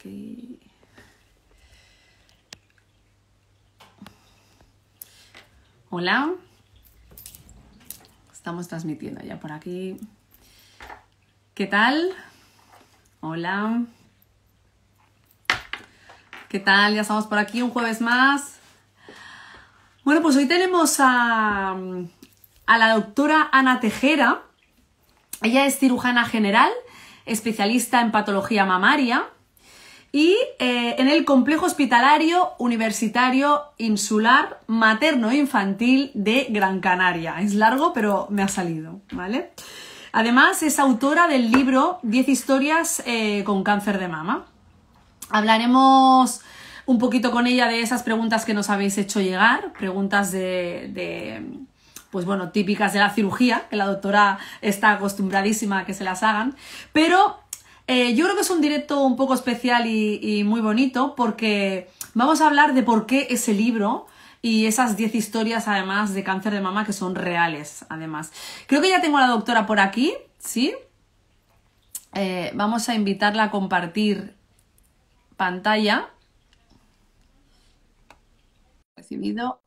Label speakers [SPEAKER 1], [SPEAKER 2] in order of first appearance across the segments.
[SPEAKER 1] aquí. Hola. Estamos transmitiendo ya por aquí. ¿Qué tal? Hola. ¿Qué tal? Ya estamos por aquí un jueves más. Bueno, pues hoy tenemos a la doctora Ana Tejera. Ella es cirujana general, especialista en patología mamaria y en el Complejo Hospitalario Universitario Insular Materno-Infantil de Gran Canaria. Es largo, pero me ha salido, ¿vale? Además, es autora del libro 10 historias con cáncer de mama. Hablaremos un poquito con ella de esas preguntas que nos habéis hecho llegar, preguntas pues bueno, típicas de la cirugía, que la doctora está acostumbradísima a que se las hagan, pero yo creo que es un directo un poco especial y muy bonito porque vamos a hablar de por qué ese libro y esas 10 historias además de cáncer de mama que son reales, además. Creo que ya tengo a la doctora por aquí, ¿sí? Vamos a invitarla a compartir pantalla. Recibido.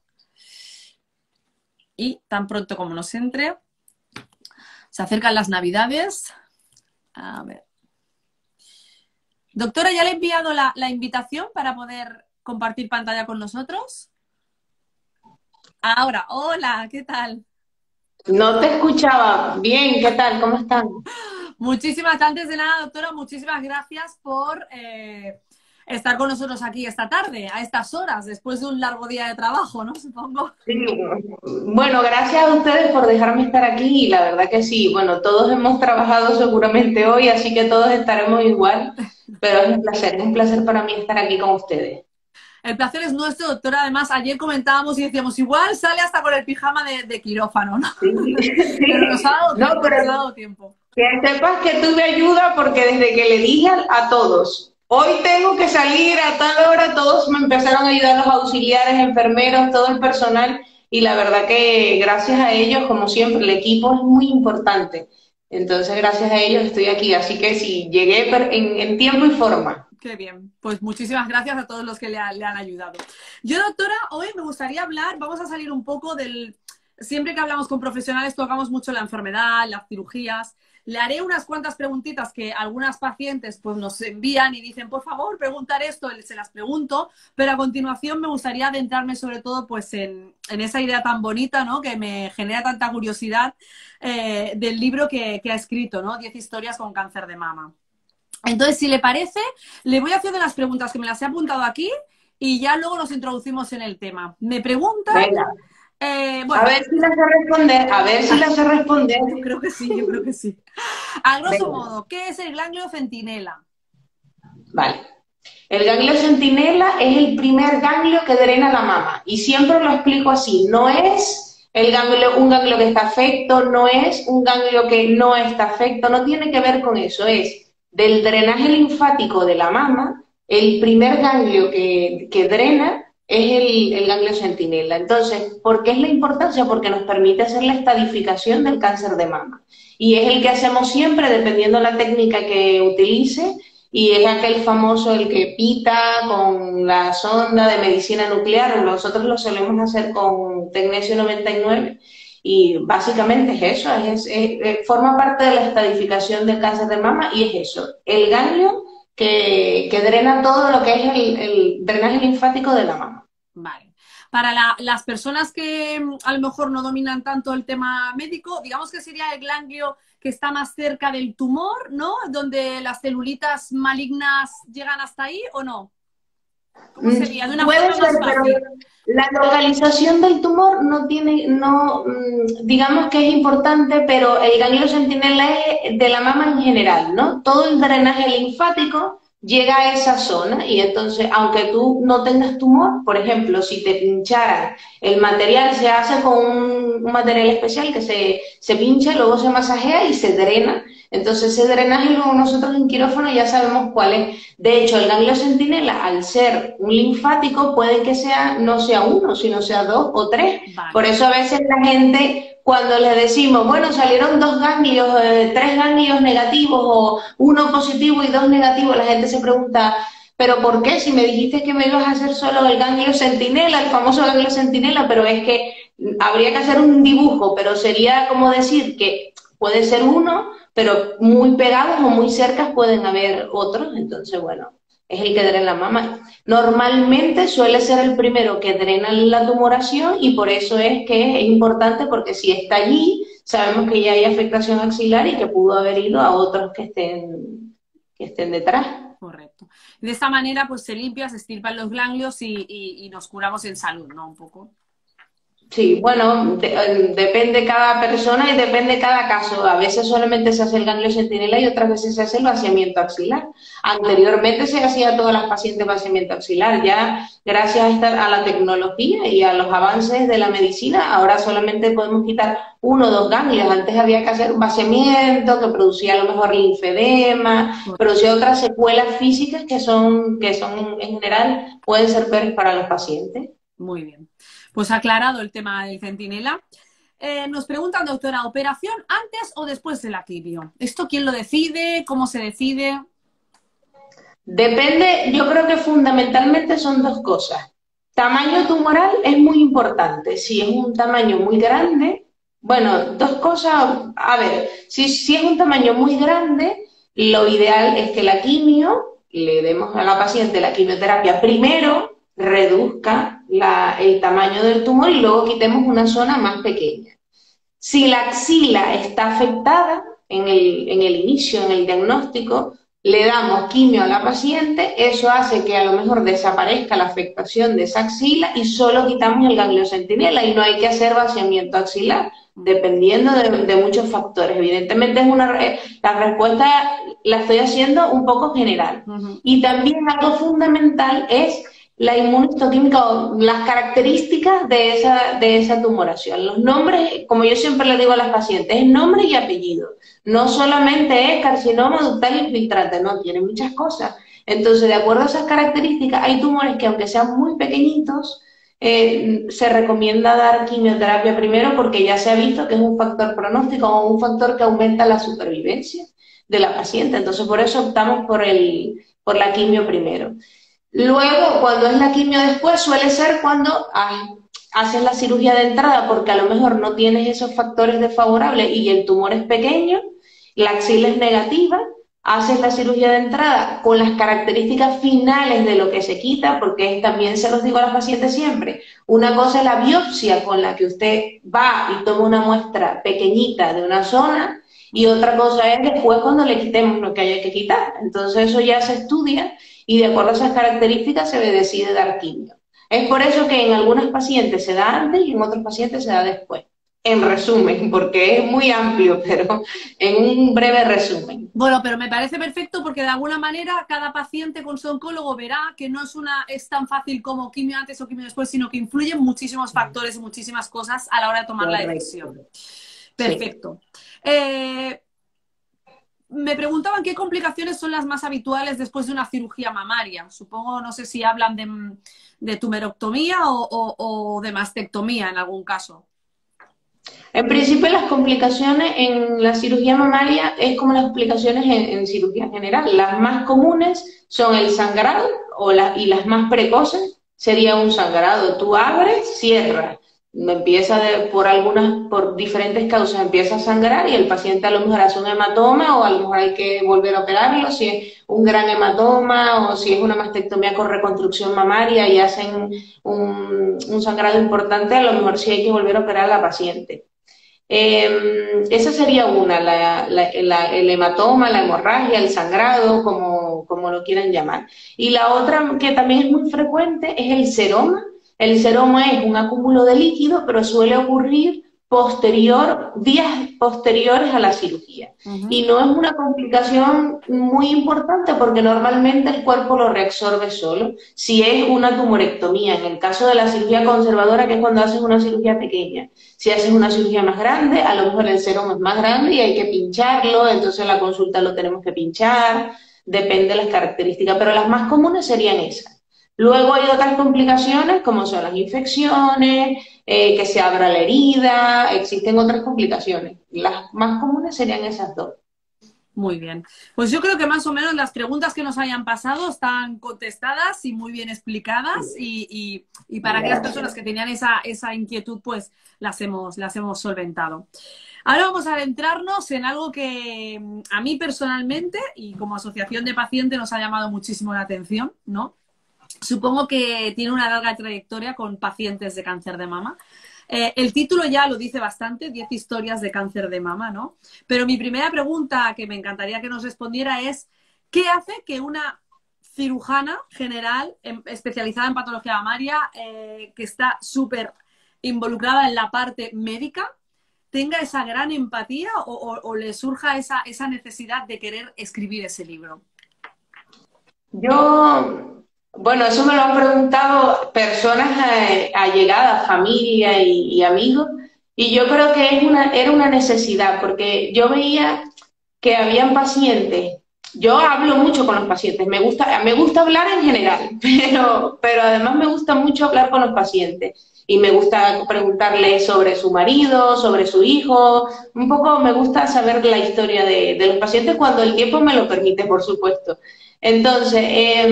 [SPEAKER 1] Y tan pronto como nos entre, se acercan las Navidades. A ver. Doctora, ¿ya le he enviado la invitación para poder compartir pantalla con nosotros? Ahora, hola, ¿qué tal?
[SPEAKER 2] No te escuchaba. Bien, ¿qué tal? ¿Cómo están?
[SPEAKER 1] Antes de nada, doctora, muchísimas gracias por estar con nosotros aquí esta tarde, a estas horas, después de un largo día de trabajo, ¿no? Supongo.
[SPEAKER 2] Sí, bueno, gracias a ustedes por dejarme estar aquí y la verdad que sí, bueno, todos hemos trabajado seguramente hoy, así que todos estaremos igual, pero es un placer para mí estar aquí con ustedes.
[SPEAKER 1] El placer es nuestro, doctora. Además, ayer comentábamos y decíamos, igual sale hasta con el pijama de quirófano, ¿no?
[SPEAKER 2] Sí,
[SPEAKER 1] Pero nos ha
[SPEAKER 2] sí.
[SPEAKER 1] dado
[SPEAKER 2] No,
[SPEAKER 1] tiempo,
[SPEAKER 2] pero
[SPEAKER 1] nos ha dado tiempo.
[SPEAKER 2] que sepas que tuve ayuda porque desde que le dije a todos, hoy tengo que salir a tal hora, todos me empezaron a ayudar los auxiliares, enfermeros, todo el personal y la verdad que gracias a ellos, como siempre, el equipo es muy importante. Entonces, gracias a ellos estoy aquí, así que sí, llegué en tiempo y forma.
[SPEAKER 1] Qué bien. Pues muchísimas gracias a todos los que le han ayudado. Yo, doctora, hoy me gustaría hablar, vamos a salir un poco del... Siempre que hablamos con profesionales tocamos mucho la enfermedad, las cirugías. Le haré unas cuantas preguntitas que algunas pacientes pues, nos envían y dicen, por favor, preguntar esto, se las pregunto, pero a continuación me gustaría adentrarme sobre todo pues, en esa idea tan bonita, ¿no? Que me genera tanta curiosidad del libro que ha escrito, ¿no? 10 historias con cáncer de mama. Entonces, si le parece, le voy haciendo las preguntas que me las he apuntado aquí y ya luego nos introducimos en el tema. Me preguntan,
[SPEAKER 2] Venga, a
[SPEAKER 1] bueno,
[SPEAKER 2] ver si las sé responder, a ver si las sé responder.
[SPEAKER 1] yo creo que sí, yo creo que sí. A grosso
[SPEAKER 2] Venga,
[SPEAKER 1] modo, ¿qué es el ganglio centinela?
[SPEAKER 2] vale. El ganglio centinela es el primer ganglio que drena la mama y siempre lo explico así, no es un ganglio que está afecto, no es un ganglio que no está afecto, no tiene que ver con eso, es del drenaje linfático de la mama, el primer ganglio que drena es el ganglio centinela. Entonces, ¿por qué es la importancia? Porque nos permite hacer la estadificación del cáncer de mama y es el que hacemos siempre dependiendo de la técnica que utilice y es aquel famoso, el que pita con la sonda de medicina nuclear. Nosotros lo solemos hacer con Tecnesio 99 y básicamente es eso, forma parte de la estadificación del cáncer de mama y es eso, el ganglio que drena todo lo que es el drenaje linfático de la mama.
[SPEAKER 1] Vale. Para las personas que a lo mejor no dominan tanto el tema médico, digamos que sería el ganglio que está más cerca del tumor, ¿no? Donde las celulitas malignas llegan hasta ahí, ¿o no? ¿Cómo sería? De una
[SPEAKER 2] Puede
[SPEAKER 1] forma
[SPEAKER 2] ser,
[SPEAKER 1] más
[SPEAKER 2] pero
[SPEAKER 1] fácil.
[SPEAKER 2] la localización del tumor no tiene, no, digamos que es importante, pero el ganglio centinela es de la mama en general, ¿no? Todo el drenaje linfático llega a esa zona y entonces, aunque tú no tengas tumor, por ejemplo, si te pincharan, el material se hace con un material especial que se pincha, luego se masajea y se drena. Entonces, ese drenaje luego nosotros en quirófano ya sabemos cuál es. De hecho, el ganglio centinela, al ser un linfático, puede que no sea uno, sino sea dos o tres. Por
[SPEAKER 1] Vale.
[SPEAKER 2] eso a veces la gente, cuando le decimos, bueno, salieron dos ganglios, tres ganglios negativos o uno positivo y dos negativos, la gente se pregunta, pero ¿por qué? Si me dijiste que me ibas a hacer solo el ganglio centinela, el famoso ganglio centinela, pero es que habría que hacer un dibujo, pero sería como decir que puede ser uno, pero muy pegados o muy cercas pueden haber otros, entonces bueno, es el que drena la mama. Normalmente suele ser el primero que drena la tumoración y por eso es que es importante porque si está allí, sabemos que ya hay afectación axilar y que pudo haber ido a otros que estén detrás.
[SPEAKER 1] Correcto. De esta manera, pues se limpia, se extirpan los ganglios y nos curamos en salud, ¿no? Un poco.
[SPEAKER 2] Sí, bueno, depende cada persona y depende cada caso. A veces solamente se hace el ganglio centinela y otras veces se hace el vaciamiento axilar. Anteriormente se hacía a todas las pacientes vaciamiento axilar. Ya gracias a la tecnología y a los avances de la medicina, ahora solamente podemos quitar uno o dos ganglios. Antes había que hacer un vaciamiento que producía a lo mejor linfedema, producía otras secuelas físicas que son en general pueden ser peores para los pacientes.
[SPEAKER 1] Muy bien. Pues aclarado el tema del centinela. Nos preguntan, doctora, ¿operación antes o después de la quimio? ¿Esto quién lo decide? ¿Cómo se decide?
[SPEAKER 2] Depende, yo creo que fundamentalmente son dos cosas. Tamaño tumoral es muy importante. Si es un tamaño muy grande, bueno, dos cosas. A ver, si es un tamaño muy grande, lo ideal es que la quimio, le demos a la paciente la quimioterapia primero, reduzca el tamaño del tumor y luego quitemos una zona más pequeña. Si la axila está afectada en el inicio, en el diagnóstico, le damos quimio a la paciente, eso hace que a lo mejor desaparezca la afectación de esa axila y solo quitamos el ganglio centinela y no hay que hacer vaciamiento axilar, dependiendo de muchos factores. Evidentemente la respuesta la estoy haciendo un poco general. Y también algo fundamental es la inmunohistoquímica o las características de esa tumoración. Los nombres, como yo siempre le digo a las pacientes, es nombre y apellido. No solamente es carcinoma ductal infiltrante, no, tiene muchas cosas. Entonces, de acuerdo a esas características, hay tumores que aunque sean muy pequeñitos, se recomienda dar quimioterapia primero porque ya se ha visto que es un factor pronóstico o un factor que aumenta la supervivencia de la paciente. Entonces, por eso optamos por la quimio primero. Luego, cuando es la quimio después, suele ser cuando haces la cirugía de entrada porque a lo mejor no tienes esos factores desfavorables y el tumor es pequeño, la axila es negativa, haces la cirugía de entrada con las características finales de lo que se quita, porque también se los digo a los pacientes siempre, una cosa es la biopsia con la que usted va y toma una muestra pequeñita de una zona y otra cosa es después cuando le quitemos lo que haya que quitar. Entonces eso ya se estudia y de acuerdo a esas características se decide dar quimio. Es por eso que en algunos pacientes se da antes y en otros pacientes se da después. En resumen, porque es muy amplio, pero en un breve resumen.
[SPEAKER 1] Bueno, pero me parece perfecto porque de alguna manera cada paciente con su oncólogo verá que no es tan fácil como quimio antes o quimio después, sino que influyen muchísimos factores y muchísimas cosas a la hora de tomar la decisión. Perfecto. Sí. Me preguntaban qué complicaciones son las más habituales después de una cirugía mamaria. Supongo, no sé si hablan de tumerectomía o de mastectomía en algún caso.
[SPEAKER 2] En principio las complicaciones en la cirugía mamaria es como las complicaciones en cirugía general. Las más comunes son el sangrado y las más precoces sería un sangrado. Tú abres, cierras. Por diferentes causas empieza a sangrar y el paciente a lo mejor hace un hematoma o a lo mejor hay que volver a operarlo si es un gran hematoma o si es una mastectomía con reconstrucción mamaria y hacen un sangrado importante, a lo mejor sí hay que volver a operar a la paciente. Esa sería una, el hematoma, la hemorragia, el sangrado, como lo quieran llamar. Y la otra que también es muy frecuente es el seroma. El seroma es un acúmulo de líquido, pero suele ocurrir días posteriores a la cirugía. Y no es una complicación muy importante porque normalmente el cuerpo lo reabsorbe solo. Si es una tumorectomía, en el caso de la cirugía conservadora, que es cuando haces una cirugía pequeña. Si haces una cirugía más grande, a lo mejor el seroma es más grande y hay que pincharlo, entonces en la consulta lo tenemos que pinchar, depende de las características, pero las más comunes serían esas. Luego hay otras complicaciones como son las infecciones, que se abra la herida, existen otras complicaciones. Las más comunes serían esas dos.
[SPEAKER 1] Muy bien. Pues yo creo que más o menos las preguntas que nos hayan pasado están contestadas y muy bien explicadas y para aquellas personas que tenían esa inquietud, pues las hemos solventado. Ahora vamos a adentrarnos en algo que a mí personalmente y como asociación de pacientes nos ha llamado muchísimo la atención, ¿no? Supongo que tiene una larga trayectoria con pacientes de cáncer de mama. El título ya lo dice bastante, 10 historias de cáncer de mama, ¿no? Pero mi primera pregunta que me encantaría que nos respondiera es, ¿qué hace que una cirujana general especializada en patología mamaria, que está súper involucrada en la parte médica, tenga esa gran empatía o le surja esa necesidad de querer escribir ese libro?
[SPEAKER 2] Bueno, eso me lo han preguntado personas allegadas, familia y amigos, y yo creo que era una necesidad, porque yo veía que habían pacientes. Yo hablo mucho con los pacientes, me gusta hablar en general, pero además me gusta mucho hablar con los pacientes. Y me gusta preguntarles sobre su marido, sobre su hijo, un poco me gusta saber la historia de los pacientes cuando el tiempo me lo permite, por supuesto. Entonces,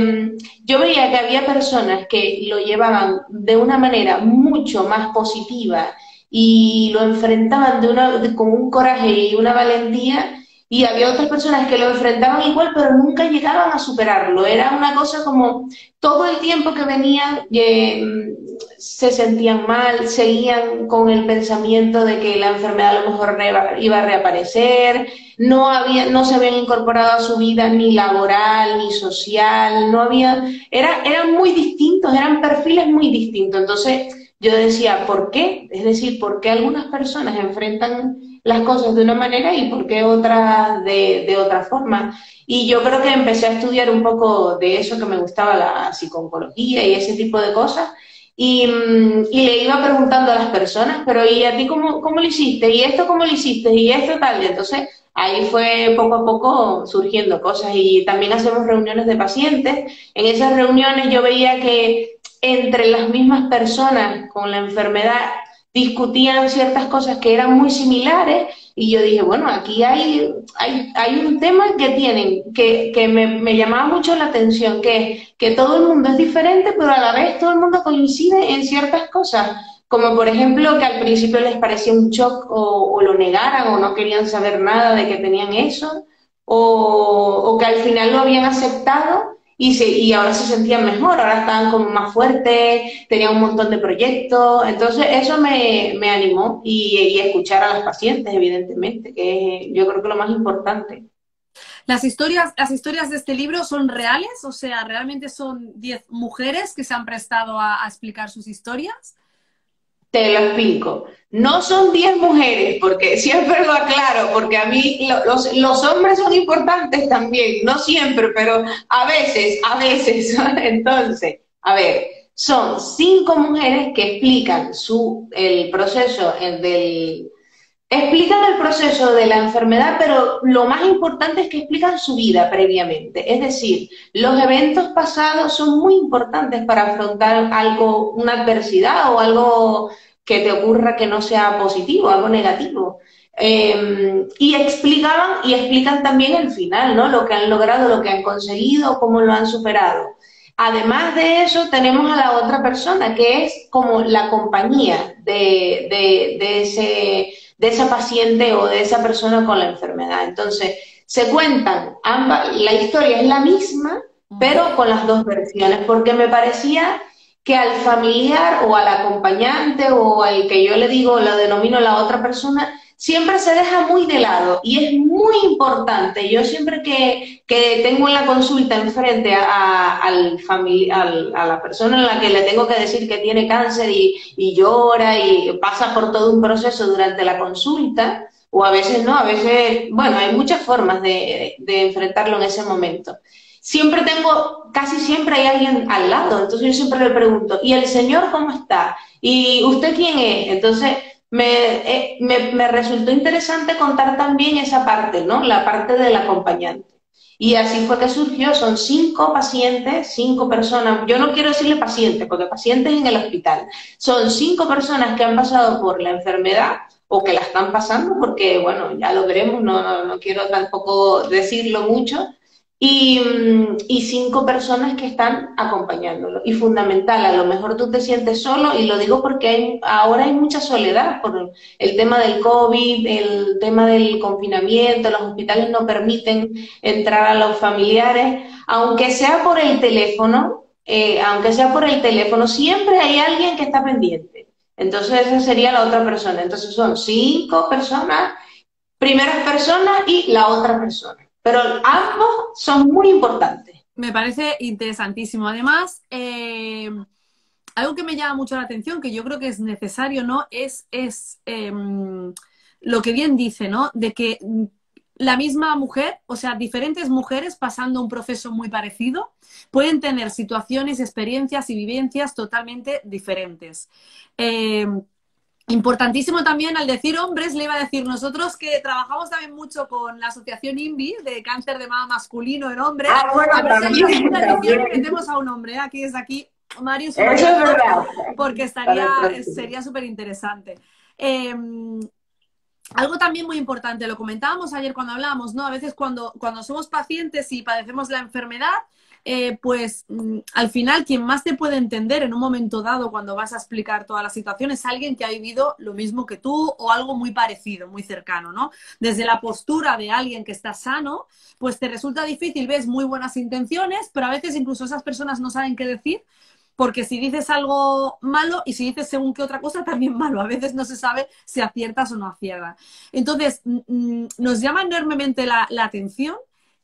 [SPEAKER 2] yo veía que había personas que lo llevaban de una manera mucho más positiva y lo enfrentaban con un coraje y una valentía, y había otras personas que lo enfrentaban igual, pero nunca llegaban a superarlo. Era una cosa como todo el tiempo que venían se sentían mal, seguían con el pensamiento de que la enfermedad a lo mejor iba a reaparecer, no se habían incorporado a su vida ni laboral, ni social, eran muy distintos, eran perfiles muy distintos. Entonces yo decía, ¿por qué? Es decir, ¿por qué algunas personas enfrentan las cosas de una manera y por qué otras de otra forma? Y yo creo que empecé a estudiar un poco de eso, que me gustaba la psicooncología y ese tipo de cosas. Y le iba preguntando a las personas, pero ¿y a ti cómo lo hiciste? ¿Y esto cómo lo hiciste? ¿Y esto tal? Y entonces ahí fue poco a poco surgiendo cosas, y también hacemos reuniones de pacientes. En esas reuniones yo veía que entre las mismas personas con la enfermedad discutían ciertas cosas que eran muy similares, y yo dije, bueno, aquí hay un tema que tienen, que me llamaba mucho la atención, que es que todo el mundo es diferente, pero a la vez todo el mundo coincide en ciertas cosas, como por ejemplo que al principio les parecía un shock o lo negaran o no querían saber nada de que tenían eso, o que al final lo habían aceptado y ahora se sentían mejor, ahora estaban como más fuertes, tenían un montón de proyectos. Entonces eso me animó, y escuchar a las pacientes, evidentemente, que yo creo que es lo más importante.
[SPEAKER 1] Las historias de este libro son reales, o sea, realmente son 10 mujeres que se han prestado a explicar sus historias.
[SPEAKER 2] Te lo explico. No son 10 mujeres, porque siempre lo aclaro, porque a mí los hombres son importantes también, no siempre, pero a veces, a veces. Entonces, a ver, son 5 mujeres que explican el proceso de la enfermedad, pero lo más importante es que explican su vida previamente. Es decir, los eventos pasados son muy importantes para afrontar algo, una adversidad o algo que te ocurra que no sea positivo, algo negativo. Y explican también el final, ¿no? Lo que han logrado, lo que han conseguido, cómo lo han superado. Además de eso, tenemos a la otra persona, que es como la compañía de esa paciente o de esa persona con la enfermedad. Entonces, se cuentan la historia es la misma, pero con las dos versiones, porque me parecía que al familiar o al acompañante o al que yo le digo, lo denomino la otra persona, siempre se deja muy de lado, y es muy importante. Yo siempre que tengo en la consulta enfrente a la persona en la que le tengo que decir que tiene cáncer y llora y pasa por todo un proceso durante la consulta, o a veces no, a veces, bueno, hay muchas formas de enfrentarlo en ese momento. Casi siempre hay alguien al lado, entonces yo siempre le pregunto, ¿y el señor cómo está? ¿Y usted quién es? Entonces me resultó interesante contar también esa parte, ¿no? La parte del acompañante. Y así fue que surgió. Son 5 pacientes, 5 personas, yo no quiero decirle pacientes, porque pacientes en el hospital, son 5 personas que han pasado por la enfermedad o que la están pasando, porque bueno, ya lo veremos, no quiero tampoco decirlo mucho, y 5 personas que están acompañándolo. Y fundamental, a lo mejor tú te sientes solo, y lo digo porque ahora hay mucha soledad por el tema del COVID, el tema del confinamiento, los hospitales no permiten entrar a los familiares, aunque sea por el teléfono, siempre hay alguien que está pendiente. Entonces esa sería la otra persona. Entonces son 5 personas, primeras personas y la otra persona. Pero ambos son muy importantes.
[SPEAKER 1] Me parece interesantísimo. Además, algo que me llama mucho la atención, que yo creo que es necesario, ¿no? Es lo que bien dice, ¿no? De que la misma mujer, o sea, diferentes mujeres pasando un proceso muy parecido, pueden tener situaciones, experiencias y vivencias totalmente diferentes. Importantísimo también al decir hombres, le iba a decir nosotros que trabajamos también mucho con la asociación INVI de cáncer de mama masculino en hombres.
[SPEAKER 2] Bueno,
[SPEAKER 1] a ver si
[SPEAKER 2] también,
[SPEAKER 1] hay una edición y
[SPEAKER 2] también.
[SPEAKER 1] metemos a un hombre, aquí desde aquí, Mario,
[SPEAKER 2] Eso es verdad.
[SPEAKER 1] porque sería súper interesante. Algo también muy importante, lo comentábamos ayer cuando hablábamos, ¿no? A veces cuando somos pacientes y padecemos la enfermedad, pues al final quien más te puede entender en un momento dado cuando vas a explicar toda la situación es alguien que ha vivido lo mismo que tú o algo muy parecido, muy cercano, ¿no? Desde la postura de alguien que está sano, pues te resulta difícil, ves muy buenas intenciones, pero a veces incluso esas personas no saben qué decir. Porque si dices algo malo y si dices según qué otra cosa, también malo. A veces no se sabe si aciertas o no aciertas. Entonces, nos llama enormemente la atención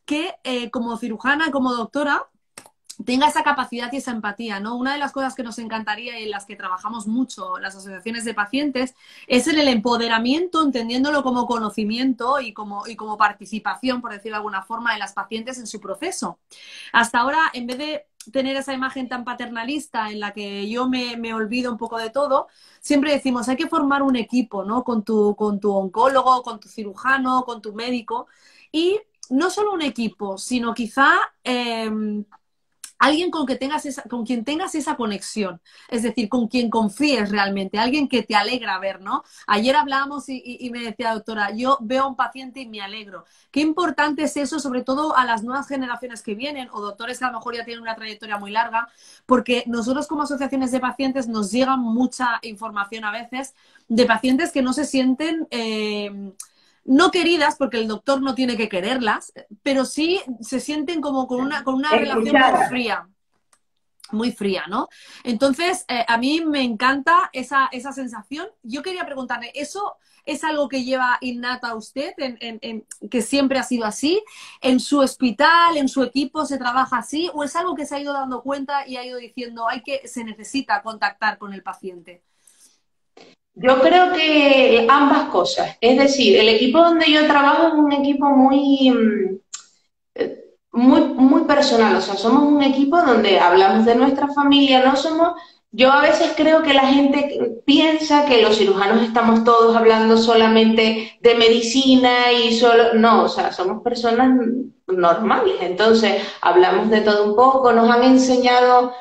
[SPEAKER 1] que como cirujana, como doctora, tenga esa capacidad y esa empatía, ¿no? Una de las cosas que nos encantaría y en las que trabajamos mucho las asociaciones de pacientes es en el empoderamiento, entendiéndolo como conocimiento y como participación, por decirlo de alguna forma, de las pacientes en su proceso. Hasta ahora, en vez de tener esa imagen tan paternalista en la que yo me olvido un poco de todo, siempre decimos, hay que formar un equipo, ¿no? Con tu oncólogo, con tu cirujano, con tu médico, y no solo un equipo, sino quizá alguien con quien tengas esa conexión, es decir, con quien confíes realmente, alguien que te alegra ver, ¿no? Ayer hablábamos y me decía, doctora, yo veo a un paciente y me alegro. Qué importante es eso, sobre todo a las nuevas generaciones que vienen, o doctores que a lo mejor ya tienen una trayectoria muy larga, porque nosotros como asociaciones de pacientes nos llega mucha información a veces de pacientes que no se sienten no queridas, porque el doctor no tiene que quererlas, pero sí se sienten como con una relación muy fría, ¿no? Entonces, a mí me encanta esa sensación. Yo quería preguntarle, ¿eso es algo que lleva innata a usted, que siempre ha sido así? ¿En su hospital, en su equipo se trabaja así? ¿O es algo que se ha ido dando cuenta y ha ido diciendo, se necesita contactar con el paciente?
[SPEAKER 2] Yo creo que ambas cosas. Es decir, el equipo donde yo trabajo es un equipo muy personal. O sea, somos un equipo donde hablamos de nuestra familia, no somos... Yo a veces creo que la gente piensa que los cirujanos estamos todos hablando solamente de medicina y solo... No, o sea, somos personas normales. Entonces, hablamos de todo un poco, nos han enseñado...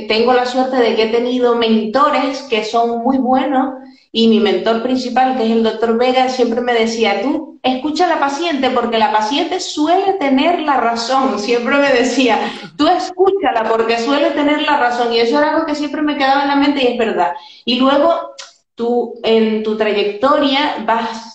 [SPEAKER 2] tengo la suerte de que he tenido mentores que son muy buenos, y mi mentor principal, que es el doctor Vega, siempre me decía, tú escucha a la paciente porque la paciente suele tener la razón. Siempre me decía, tú escúchala porque suele tener la razón, y eso era algo que siempre me quedaba en la mente y es verdad. Y luego tú en tu trayectoria vas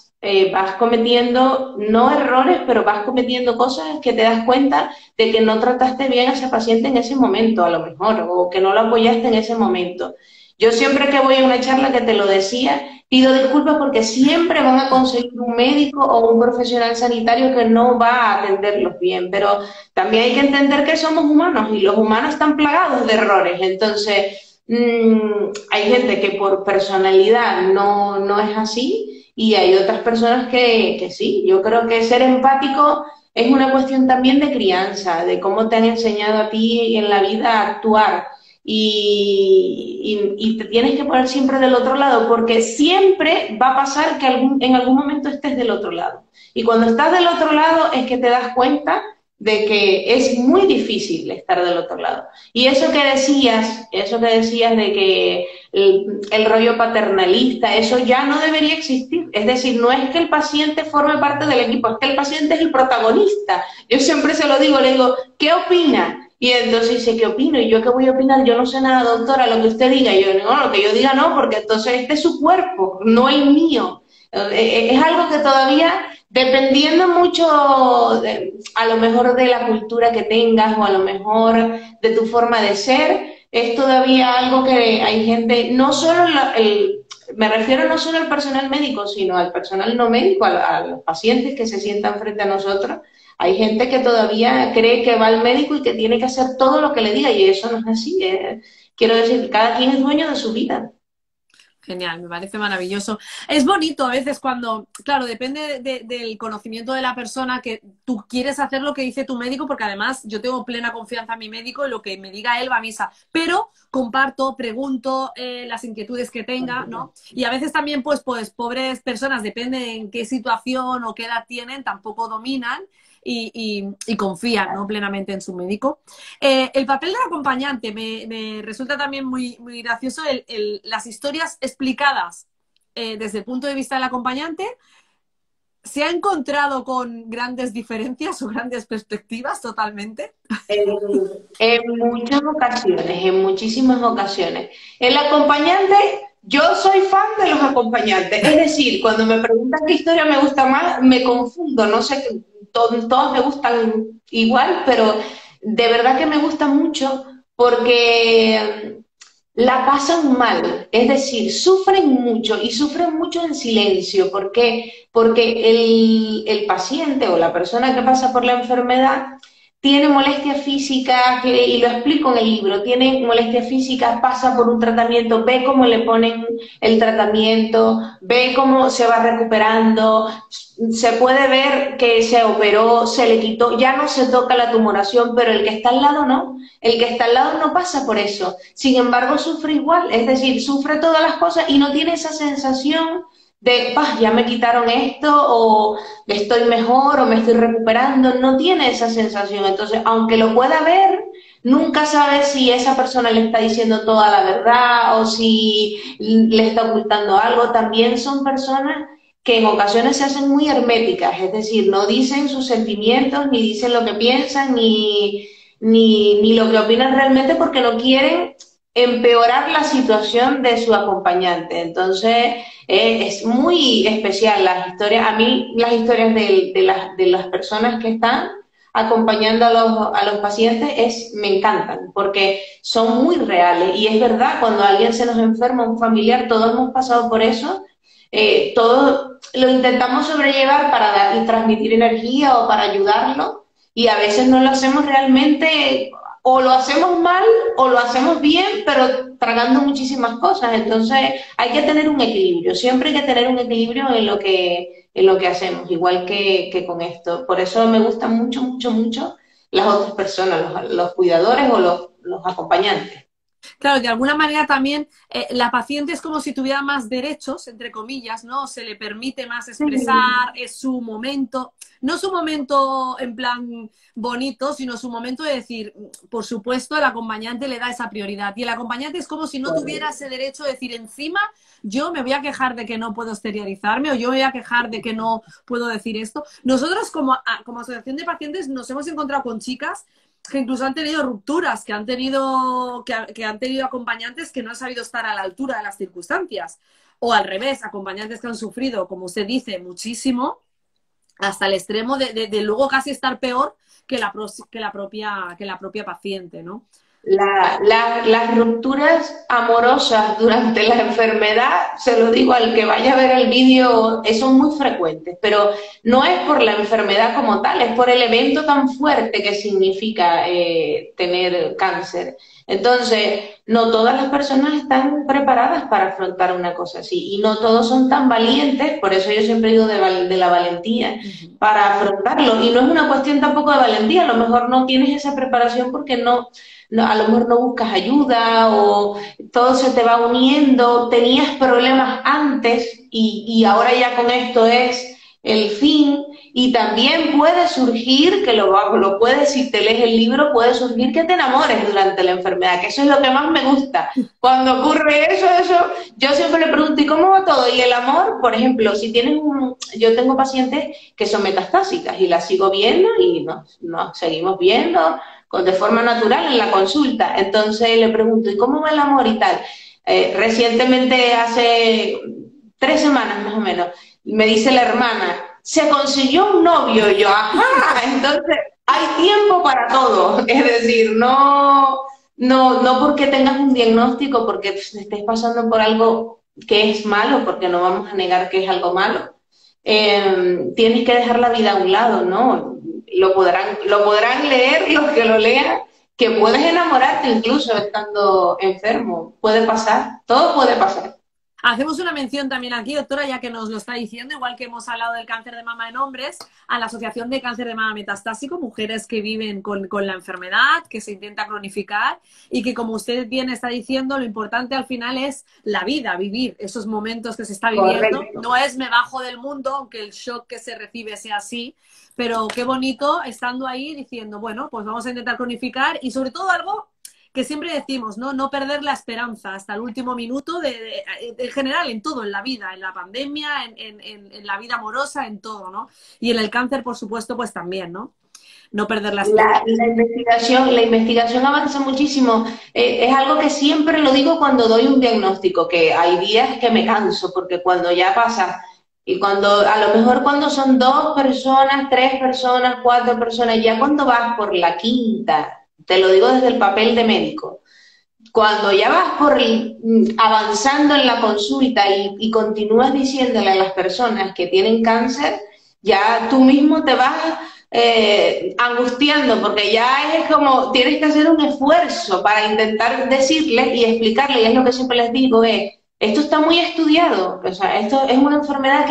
[SPEAKER 2] cometiendo, no errores, pero vas cometiendo cosas que te das cuenta de que no trataste bien a ese paciente en ese momento, a lo mejor, o que no lo apoyaste en ese momento. Yo siempre que voy a una charla, que te lo decía, pido disculpas porque siempre van a conseguir un médico o un profesional sanitario que no va a atenderlos bien, pero también hay que entender que somos humanos y los humanos están plagados de errores. Entonces, hay gente que por personalidad no es así, y hay otras personas que sí. Yo creo que ser empático es una cuestión también de crianza, de cómo te han enseñado a ti en la vida a actuar. Y te tienes que poner siempre del otro lado, porque siempre va a pasar que en algún momento estés del otro lado. Y cuando estás del otro lado es que te das cuenta de que es muy difícil estar del otro lado. Y eso que decías de que el rollo paternalista, eso ya no debería existir. Es decir, no es que el paciente forme parte del equipo, es que el paciente es el protagonista. Yo siempre se lo digo, le digo, ¿qué opina? Y entonces dice, ¿qué opino? ¿Y yo qué voy a opinar? Yo no sé nada, doctora, lo que usted diga. Y yo, no, lo que yo diga no, porque entonces este es su cuerpo, no el mío. Es algo que todavía, dependiendo mucho, a lo mejor de la cultura que tengas o a lo mejor de tu forma de ser, es todavía algo que hay gente, no solo me refiero no solo al personal médico, sino al personal no médico, a los pacientes que se sientan frente a nosotros. Hay gente que todavía cree que va al médico y que tiene que hacer todo lo que le diga, y eso no es así. Quiero decir, cada quien es dueño de su vida.
[SPEAKER 1] Genial, me parece maravilloso. Es bonito a veces cuando, claro, depende del conocimiento de la persona, que tú quieres hacer lo que dice tu médico, porque además yo tengo plena confianza en mi médico y lo que me diga él va a misa, pero comparto, pregunto las inquietudes que tenga, ¿no? Y a veces también, pues pobres personas, depende en qué situación o qué edad tienen, tampoco dominan y confían, ¿no?, plenamente en su médico. El papel del acompañante me resulta también muy, muy gracioso, las historias explicadas desde el punto de vista del acompañante. ¿Se ha encontrado con grandes diferencias o grandes perspectivas totalmente?
[SPEAKER 2] En muchas ocasiones, en muchísimas ocasiones. El acompañante, yo soy fan de los acompañantes. Es decir, cuando me preguntan qué historia me gusta más, me confundo. No sé, todos me gustan igual, pero de verdad que me gusta mucho porque la pasan mal. Es decir, sufren mucho y sufren mucho en silencio. ¿Por qué? Porque el paciente o la persona que pasa por la enfermedad tiene molestias físicas, y lo explico en el libro, tiene molestias físicas, pasa por un tratamiento, ve cómo le ponen el tratamiento, ve cómo se va recuperando, se puede ver que se operó, se le quitó, ya no se toca la tumoración, pero el que está al lado no, el que está al lado no pasa por eso, sin embargo sufre igual, es decir, sufre todas las cosas y no tiene esa sensación de, ya me quitaron esto, o estoy mejor, o me estoy recuperando, no tiene esa sensación. Entonces, aunque lo pueda ver, nunca sabe si esa persona le está diciendo toda la verdad o si le está ocultando algo. También son personas que en ocasiones se hacen muy herméticas, es decir, no dicen sus sentimientos, ni dicen lo que piensan, ni lo que opinan realmente, porque no quieren empeorar la situación de su acompañante. Entonces, es muy especial las historias. A mí las historias de las personas que están acompañando a los pacientes me encantan, porque son muy reales. Y es verdad, cuando alguien se nos enferma, un familiar, todos hemos pasado por eso, todos lo intentamos sobrellevar para transmitir energía o para ayudarlo, y a veces no lo hacemos realmente, o lo hacemos mal o lo hacemos bien, pero tragando muchísimas cosas. Entonces hay que tener un equilibrio, siempre hay que tener un equilibrio en lo que hacemos, igual que con esto. Por eso me gustan mucho, mucho, mucho las otras personas, los cuidadores o los acompañantes.
[SPEAKER 1] Claro, de alguna manera también la paciente es como si tuviera más derechos, entre comillas, ¿no? Se le permite más expresar, es su momento, no su momento en plan bonito, sino su momento de decir, por supuesto, el acompañante le da esa prioridad. Y el acompañante es como si no tuviera ese derecho de decir, encima yo me voy a quejar de que no puedo exteriorizarme, o yo me voy a quejar de que no puedo decir esto. Nosotros como asociación de pacientes nos hemos encontrado con chicas que incluso han tenido rupturas, que han tenido acompañantes que no han sabido estar a la altura de las circunstancias. O al revés, acompañantes que han sufrido, como usted dice, muchísimo, hasta el extremo de luego casi estar peor que la propia paciente, ¿no?
[SPEAKER 2] Las rupturas amorosas durante la enfermedad, se lo digo al que vaya a ver el vídeo, son muy frecuentes, pero no es por la enfermedad como tal, es por el evento tan fuerte que significa tener cáncer. Entonces, no todas las personas están preparadas para afrontar una cosa así, y no todos son tan valientes, por eso yo siempre digo de la valentía, para afrontarlo. Y no es una cuestión tampoco de valentía, a lo mejor no tienes esa preparación porque a lo mejor no buscas ayuda, o todo se te va uniendo, tenías problemas antes y ahora ya con esto es el fin, Y también puede surgir, que lo puedes, si te lees el libro, puede surgir que te enamores durante la enfermedad, que eso es lo que más me gusta. Cuando ocurre eso, yo siempre le pregunto, ¿y cómo va todo? Y el amor, por ejemplo, si tienes yo tengo pacientes que son metastásicas y las sigo viendo y nos seguimos viendo de forma natural en la consulta. Entonces le pregunto, ¿y cómo va el amor y tal? Recientemente, hace 3 semanas más o menos, me dice la hermana, se consiguió un novio. Y yo, ajá, entonces hay tiempo para todo. Es decir, no porque tengas un diagnóstico, porque estés pasando por algo que es malo, porque no vamos a negar que es algo malo, tienes que dejar la vida a un lado, ¿no? Lo podrán leer los que lo lean, que puedes enamorarte incluso estando enfermo. Puede pasar, todo puede pasar.
[SPEAKER 1] Hacemos una mención también aquí, doctora, ya que nos lo está diciendo, igual que hemos hablado del cáncer de mama en hombres, a la Asociación de Cáncer de Mama Metastásico, mujeres que viven con la enfermedad, que se intenta cronificar y que, como usted bien está diciendo, lo importante al final es la vida, vivir esos momentos que se está viviendo.
[SPEAKER 2] Correcto.
[SPEAKER 1] No es me bajo del mundo, aunque el shock que se recibe sea así, pero qué bonito estando ahí diciendo, bueno, pues vamos a intentar cronificar y sobre todo algo que siempre decimos, ¿no? No perder la esperanza hasta el último minuto, en general, en todo, en la vida, en la pandemia, en la vida amorosa, en todo, ¿no? Y en el cáncer, por supuesto, pues también, ¿no? No perder la esperanza.
[SPEAKER 2] La investigación avanza muchísimo. Es algo que siempre lo digo cuando doy un diagnóstico, que hay días que me canso, porque cuando ya pasa, y a lo mejor cuando son 2 personas, 3 personas, 4 personas, ya cuando vas por la quinta, te lo digo desde el papel de médico, cuando ya vas avanzando en la consulta y continúas diciéndole a las personas que tienen cáncer, ya tú mismo te vas angustiando, porque ya es como tienes que hacer un esfuerzo para intentar decirles y explicarles, y es lo que siempre les digo, esto está muy estudiado, o sea, esto es una enfermedad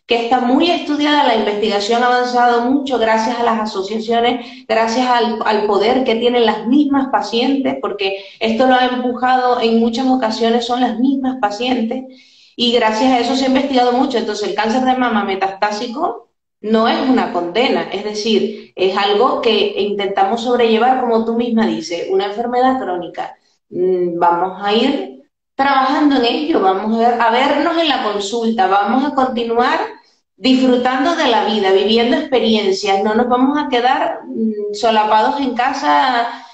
[SPEAKER 2] que está muy estudiada, la investigación ha avanzado mucho gracias a las asociaciones, gracias al poder que tienen las mismas pacientes, porque esto lo ha empujado en muchas ocasiones, son las mismas pacientes, y gracias a eso se ha investigado mucho. Entonces, el cáncer de mama metastásico no es una condena, es decir, es algo que intentamos sobrellevar, como tú misma dices, una enfermedad crónica. Vamos a ir trabajando en ello, vamos a vernos en la consulta, vamos a continuar disfrutando de la vida, viviendo experiencias, no nos vamos a quedar solapados en casa,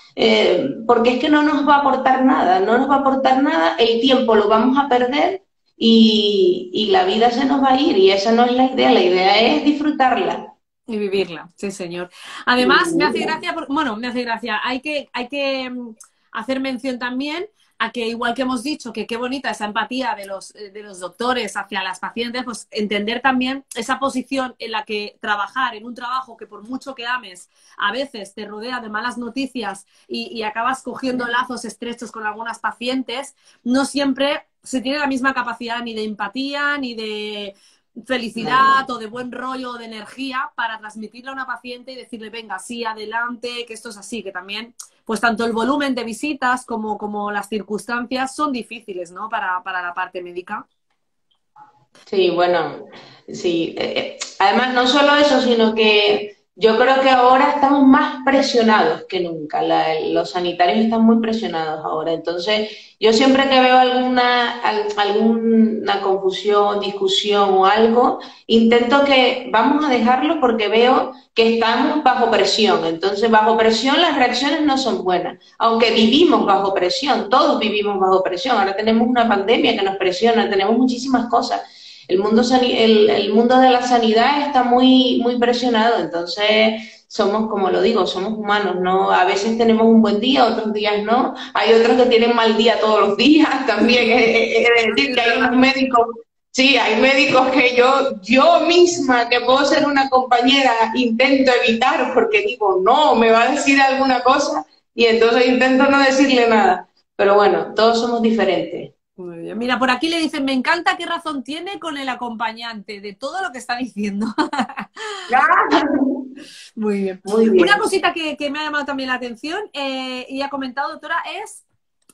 [SPEAKER 2] porque es que no nos va a aportar nada, no nos va a aportar nada, el tiempo lo vamos a perder y la vida se nos va a ir, y esa no es la idea es disfrutarla.
[SPEAKER 1] Y vivirla, sí, señor. Además, me hace gracia, bueno, me hace gracia, hay que hacer mención también a que, igual que hemos dicho, que qué bonita esa empatía de los doctores hacia las pacientes, pues entender también esa posición en la que trabajar en un trabajo que, por mucho que ames, a veces te rodea de malas noticias y acabas cogiendo lazos estrechos con algunas pacientes, no siempre se tiene la misma capacidad ni de empatía, ni de felicidad o de buen rollo o de energía para transmitirle a una paciente y decirle, venga, sí, adelante, que esto es así, que también, pues tanto el volumen de visitas como las circunstancias son difíciles, ¿no? Para la parte médica.
[SPEAKER 2] Sí, bueno, sí. Además, no solo eso, sino que yo creo que ahora estamos más presionados que nunca. Los sanitarios están muy presionados ahora. Entonces, yo siempre que veo alguna confusión, discusión o algo, intento que vamos a dejarlo porque veo que estamos bajo presión. Entonces, bajo presión las reacciones no son buenas. Aunque vivimos bajo presión, todos vivimos bajo presión. Ahora tenemos una pandemia que nos presiona, tenemos muchísimas cosas. El mundo de la sanidad está muy, muy presionado, entonces somos, como lo digo, somos humanos, ¿no? A veces tenemos un buen día, otros días no. Hay otros que tienen mal día todos los días también. Es decir, que hay unos médicos, sí, hay médicos que yo misma, que puedo ser una compañera, intento evitar porque digo, no, me va a decir alguna cosa y entonces intento no decirle nada. Pero bueno, todos somos diferentes.
[SPEAKER 1] Muy bien. Mira, por aquí le dicen, me encanta qué razón tiene con el acompañante de todo lo que está diciendo. Muy bien.
[SPEAKER 2] Muy bien.
[SPEAKER 1] Una cosita que me ha llamado también la atención y ha comentado, doctora, es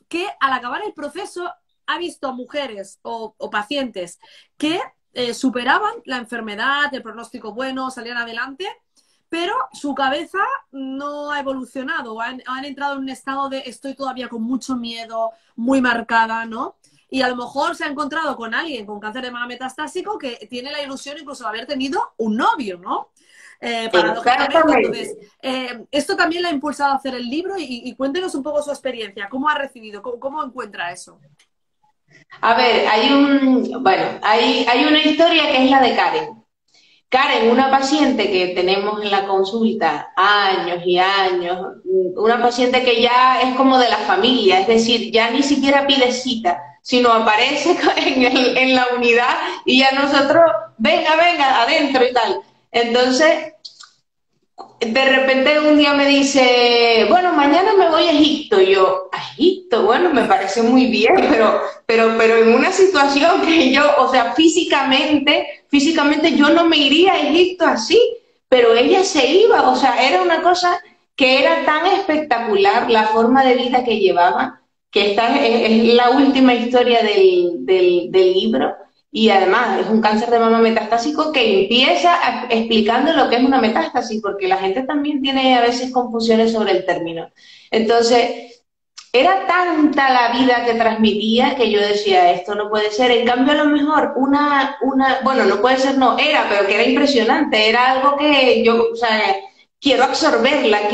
[SPEAKER 1] que al acabar el proceso ha visto a mujeres o pacientes que superaban la enfermedad, el pronóstico bueno, salían adelante, pero su cabeza no ha evolucionado, han entrado en un estado de estoy todavía con mucho miedo, muy marcada, ¿no? Y a lo mejor se ha encontrado con alguien con cáncer de mama metastásico que tiene la ilusión incluso de haber tenido un novio, ¿no? Paradójicamente. Entonces, esto también la ha impulsado a hacer el libro y cuéntenos un poco su experiencia, cómo ha recibido, cómo encuentra eso.
[SPEAKER 2] A ver, hay una historia que es la de Karen. Karen, una paciente que tenemos en la consulta años y años, una paciente que ya es como de la familia, es decir, ya ni siquiera pide cita, sino aparece en la unidad y ya nosotros, venga, venga, adentro y tal. Entonces, de repente un día me dice, bueno, mañana me voy a Egipto. Y yo, ¿a Egipto? Bueno, me parece muy bien, pero en una situación que yo, o sea, físicamente yo no me iría a Egipto así, pero ella se iba, o sea, era una cosa que era tan espectacular la forma de vida que llevaba, que es la última historia del libro. Y además es un cáncer de mama metastásico que empieza explicando lo que es una metástasis, porque la gente también tiene a veces confusiones sobre el término. Entonces, era tanta la vida que transmitía que yo decía, esto no puede ser. En cambio, a lo mejor bueno, no puede ser, no, pero que era impresionante, era algo que yo, o sea, quiero absorberla,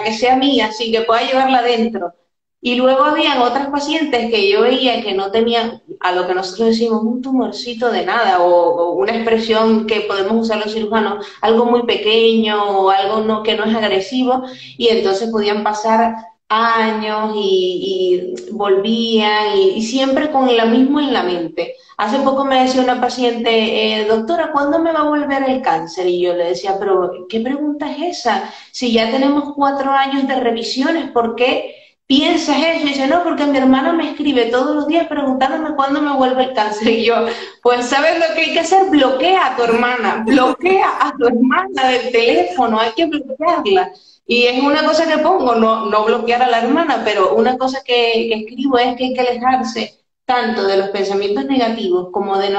[SPEAKER 2] que sea mía, así que pueda llevarla adentro. Y luego habían otras pacientes que yo veía que no tenían, a lo que nosotros decimos, un tumorcito de nada, o una expresión que podemos usar los cirujanos, algo muy pequeño o algo que no es agresivo, y entonces podían pasar años y volvían y siempre con lo mismo en la mente. Hace poco me decía una paciente, doctora, ¿cuándo me va a volver el cáncer? Y yo le decía, pero ¿qué pregunta es esa? Si ya tenemos 4 años de revisiones, ¿por qué piensas eso? Y dice, no, porque mi hermana me escribe todos los días preguntándome cuándo me vuelve el cáncer. Y yo, pues ¿sabes lo que hay que hacer? Bloquea a tu hermana del teléfono, hay que bloquearla. Y es una cosa que pongo, no bloquear a la hermana, pero una cosa que escribo es que hay que alejarse tanto de los pensamientos negativos como de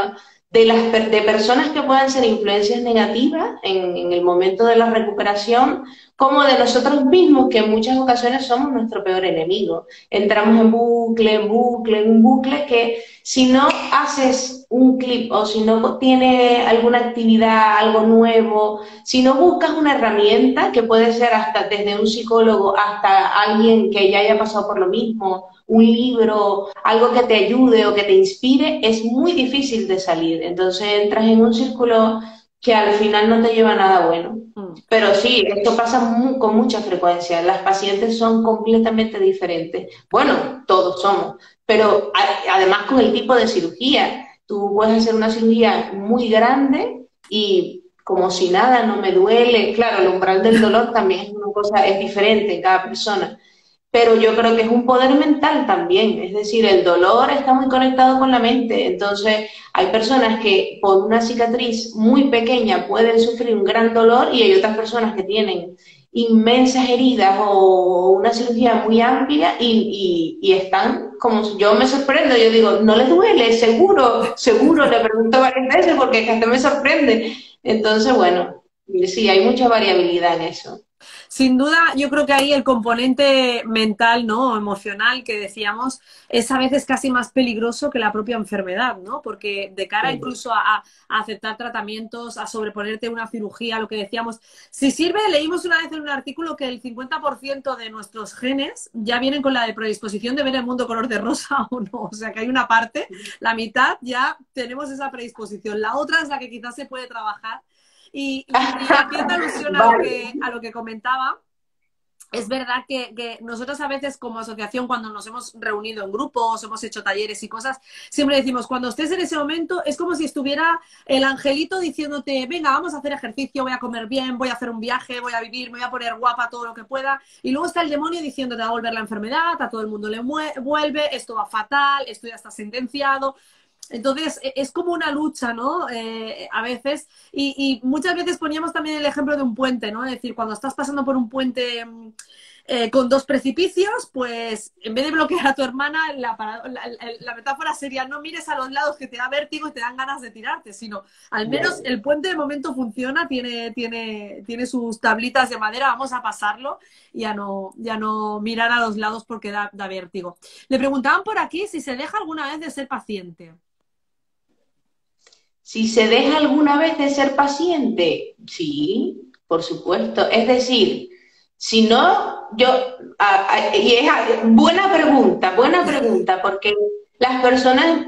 [SPEAKER 2] personas que puedan ser influencias negativas en el momento de la recuperación, como de nosotros mismos, que en muchas ocasiones somos nuestro peor enemigo. Entramos en un bucle que si no haces un clip o si no tienes alguna actividad, algo nuevo, si no buscas una herramienta, que puede ser hasta desde un psicólogo hasta alguien que ya haya pasado por lo mismo, un libro, algo que te ayude o que te inspire, es muy difícil de salir. Entonces entras en un círculo que al final no te lleva a nada bueno. Pero sí, esto pasa con mucha frecuencia. Las pacientes son completamente diferentes. Bueno, todos somos, pero además con el tipo de cirugía. Tú puedes hacer una cirugía muy grande y como si nada, no me duele. Claro, el umbral del dolor también es una cosa, es diferente en cada persona. Pero yo creo que es un poder mental también, es decir, el dolor está muy conectado con la mente, entonces hay personas que por una cicatriz muy pequeña pueden sufrir un gran dolor y hay otras personas que tienen inmensas heridas o una cirugía muy amplia y están como, yo me sorprendo, yo digo, ¿no le duele? Seguro, le pregunto varias veces porque hasta me sorprende. Entonces, bueno, sí, hay mucha variabilidad en eso.
[SPEAKER 1] Sin duda, yo creo que ahí el componente mental, ¿no? O emocional que decíamos es a veces casi más peligroso que la propia enfermedad, ¿no? Porque de cara incluso a aceptar tratamientos, a sobreponerte una cirugía, lo que decíamos, si sirve, leímos una vez en un artículo que el 50% de nuestros genes ya vienen con la predisposición de ver el mundo color de rosa o no. O sea que hay una parte, la mitad ya tenemos esa predisposición. La otra es la que quizás se puede trabajar. Y haciendo alusión a lo que comentaba, es verdad que nosotros a veces como asociación, cuando nos hemos reunido en grupos, hemos hecho talleres y cosas, siempre decimos, cuando estés en ese momento es como si estuviera el angelito diciéndote, venga, vamos a hacer ejercicio, voy a comer bien, voy a hacer un viaje, voy a vivir, me voy a poner guapa todo lo que pueda, y luego está el demonio diciéndote, va a volver la enfermedad, a todo el mundo le vuelve, esto va fatal, esto ya está sentenciado. Entonces, es como una lucha, ¿no? A veces, y muchas veces poníamos también el ejemplo de un puente, ¿no? Es decir, cuando estás pasando por un puente con dos precipicios, pues en vez de bloquear a tu hermana, la metáfora sería no mires a los lados que te da vértigo y te dan ganas de tirarte, sino al menos el puente de momento funciona, tiene sus tablitas de madera, vamos a pasarlo y ya no mirar a los lados porque da vértigo. Le preguntaban por aquí si se deja alguna vez de ser paciente.
[SPEAKER 2] Si se deja alguna vez de ser paciente, sí, por supuesto. Es decir, si no, y es buena pregunta, porque las personas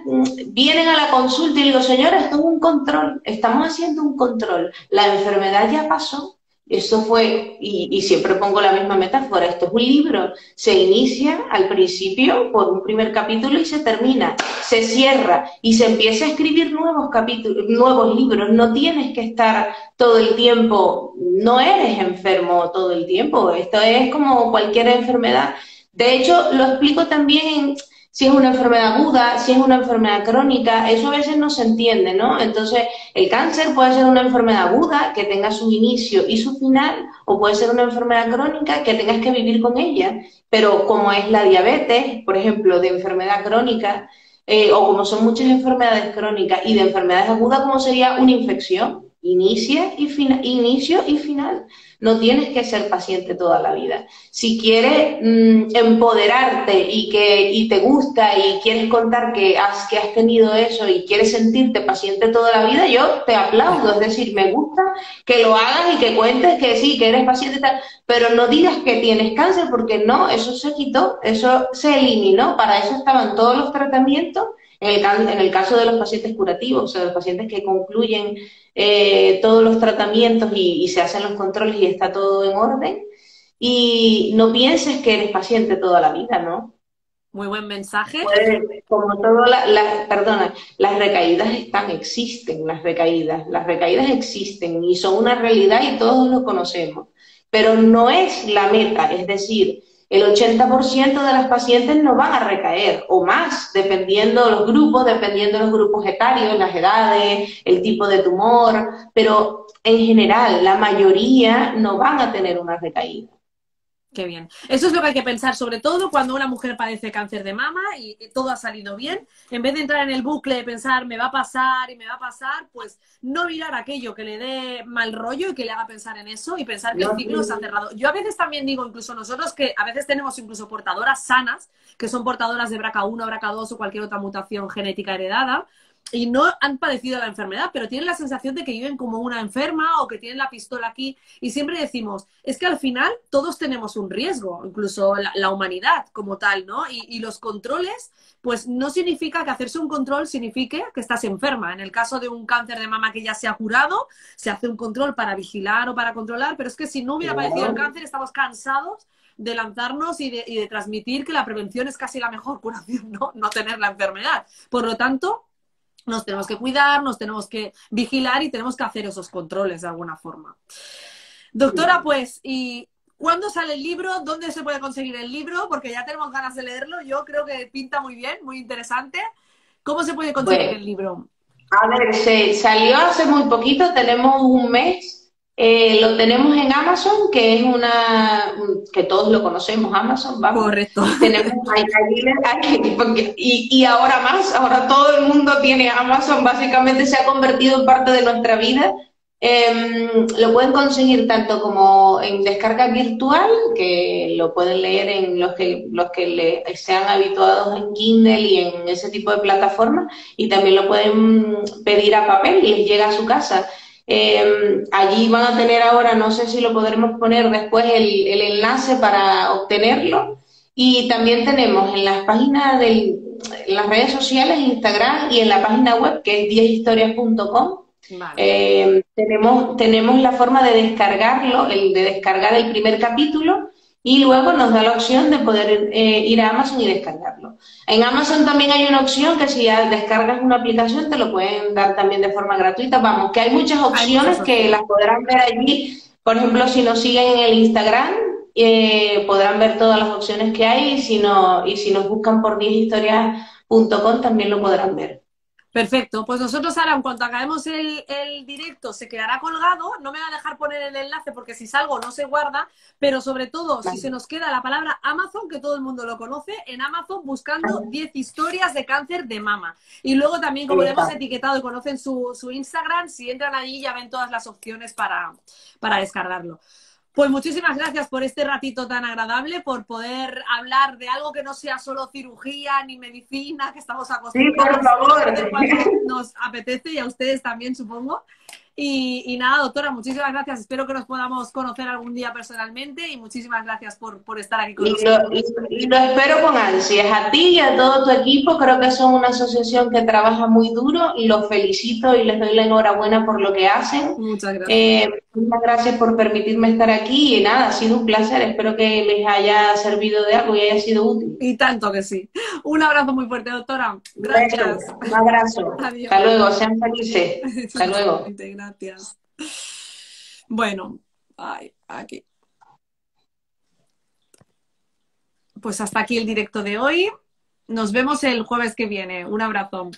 [SPEAKER 2] vienen a la consulta y digo, señora, esto es un control, estamos haciendo un control, la enfermedad ya pasó, eso fue, y siempre pongo la misma metáfora, esto es un libro, se inicia al principio por un primer capítulo y se termina, se cierra y se empieza a escribir nuevos capítulos, nuevos libros, no tienes que estar todo el tiempo, no eres enfermo todo el tiempo, esto es como cualquier enfermedad. De hecho, lo explico también si es una enfermedad aguda, si es una enfermedad crónica, eso a veces no se entiende, ¿no? Entonces, el cáncer puede ser una enfermedad aguda que tenga su inicio y su final, o puede ser una enfermedad crónica que tengas que vivir con ella, pero como es la diabetes, por ejemplo, de enfermedad crónica, o como son muchas enfermedades crónicas y de enfermedades agudas, como sería una infección, inicio y final. No tienes que ser paciente toda la vida. Si quieres empoderarte y te gusta y quieres contar que has tenido eso y quieres sentirte paciente toda la vida, yo te aplaudo. Es decir, me gusta que lo hagas y que cuentes que sí, que eres paciente y tal, pero no digas que tienes cáncer porque no, eso se quitó, eso se eliminó. Para eso estaban todos los tratamientos. En el caso de los pacientes curativos, o sea, los pacientes que concluyen todos los tratamientos y se hacen los controles y está todo en orden. Y no pienses que eres paciente toda la vida, ¿no?
[SPEAKER 1] Muy buen mensaje.
[SPEAKER 2] Como todo, perdona, las recaídas existen, las recaídas existen y son una realidad y todos lo conocemos, pero no es la meta, es decir, el 80% de las pacientes no van a recaer, o más, dependiendo de los grupos etarios, las edades, el tipo de tumor, pero en general, la mayoría no van a tener una recaída.
[SPEAKER 1] Qué bien. Eso es lo que hay que pensar, sobre todo cuando una mujer padece cáncer de mama y todo ha salido bien. En vez de entrar en el bucle de pensar me va a pasar y me va a pasar, pues no mirar aquello que le dé mal rollo y que le haga pensar en eso y pensar que el ciclo se ha cerrado. Yo a veces también digo, incluso nosotros, que a veces tenemos incluso portadoras sanas, que son portadoras de BRCA1, BRCA2 o cualquier otra mutación genética heredada, y no han padecido la enfermedad, pero tienen la sensación de que viven como una enferma o que tienen la pistola aquí. Y siempre decimos, es que al final todos tenemos un riesgo, incluso la humanidad como tal, ¿no? Y los controles, pues no significa que hacerse un control signifique que estás enferma. En el caso de un cáncer de mama que ya se ha curado, se hace un control para vigilar o para controlar, pero es que si no hubiera padecido el cáncer, estamos cansados de lanzarnos y de transmitir que la prevención es casi la mejor curación, ¿no? No tener la enfermedad. Por lo tanto, nos tenemos que cuidar, nos tenemos que vigilar y tenemos que hacer esos controles de alguna forma. Doctora, pues, ¿y cuándo sale el libro? ¿Dónde se puede conseguir el libro? Porque ya tenemos ganas de leerlo. Yo creo que pinta muy bien, muy interesante. ¿Cómo se puede conseguir el libro?
[SPEAKER 2] A ver, se salió hace muy poquito, tenemos un mes. Lo tenemos en Amazon, que es que todos lo conocemos, Amazon, vamos.
[SPEAKER 1] Correcto.
[SPEAKER 2] Tenemos y ahora más, ahora todo el mundo tiene Amazon, básicamente se ha convertido en parte de nuestra vida. Lo pueden conseguir tanto como en descarga virtual, que lo pueden leer en los que sean habituados en Kindle y en ese tipo de plataformas, y también lo pueden pedir a papel y les llega a su casa. Allí van a tener ahora, no sé si lo podremos poner después, el enlace para obtenerlo, y también tenemos en las páginas en las redes sociales, Instagram y en la página web que es 10historias.com. Vale. Tenemos la forma de descargarlo, de descargar el primer capítulo, y luego nos da la opción de poder ir a Amazon y descargarlo. En Amazon también hay una opción que si ya descargas una aplicación te lo pueden dar también de forma gratuita. Vamos, que hay muchas opciones que las podrán ver allí. Por ejemplo, si nos siguen en el Instagram, podrán ver todas las opciones que hay, y si nos buscan por 10historias.com también lo podrán ver.
[SPEAKER 1] Perfecto, pues nosotros ahora en cuanto acabemos el directo se quedará colgado, no me va a dejar poner el enlace porque si salgo no se guarda, pero sobre todo si se
[SPEAKER 2] Vale.
[SPEAKER 1] nos queda la palabra Amazon, que todo el mundo lo conoce, en Amazon buscando 10 historias de cáncer de mama. Y luego también como
[SPEAKER 2] Ahí
[SPEAKER 1] le hemos
[SPEAKER 2] está.
[SPEAKER 1] etiquetado y conocen su Instagram, si entran allí ya ven todas las opciones para descargarlo. Pues muchísimas gracias por este ratito tan agradable, por poder hablar de algo que no sea solo cirugía ni medicina, que estamos
[SPEAKER 2] Sí, por
[SPEAKER 1] acostumbrados a
[SPEAKER 2] favor.
[SPEAKER 1] hacer cuando nos apetece y a ustedes también, supongo. Y nada, doctora, muchísimas gracias. Espero que nos podamos conocer algún día personalmente y muchísimas gracias por estar aquí con
[SPEAKER 2] Y
[SPEAKER 1] nosotros.
[SPEAKER 2] lo espero con ansias. A ti y a todo tu equipo, creo que son una asociación que trabaja muy duro y los felicito y les doy la enhorabuena por lo que hacen.
[SPEAKER 1] Muchas gracias.
[SPEAKER 2] Muchas gracias por permitirme estar aquí y nada, ha sido un placer. Espero que les haya servido de algo y haya sido útil.
[SPEAKER 1] Y tanto que sí. Un abrazo muy fuerte, doctora.
[SPEAKER 2] Un beso,
[SPEAKER 1] Gracias.
[SPEAKER 2] un abrazo. Hasta
[SPEAKER 1] Adiós.
[SPEAKER 2] luego, sean felices. Hasta luego.
[SPEAKER 1] Igualmente, gracias. Bueno, ay, aquí. Pues hasta aquí el directo de hoy. Nos vemos el jueves que viene. Un abrazo.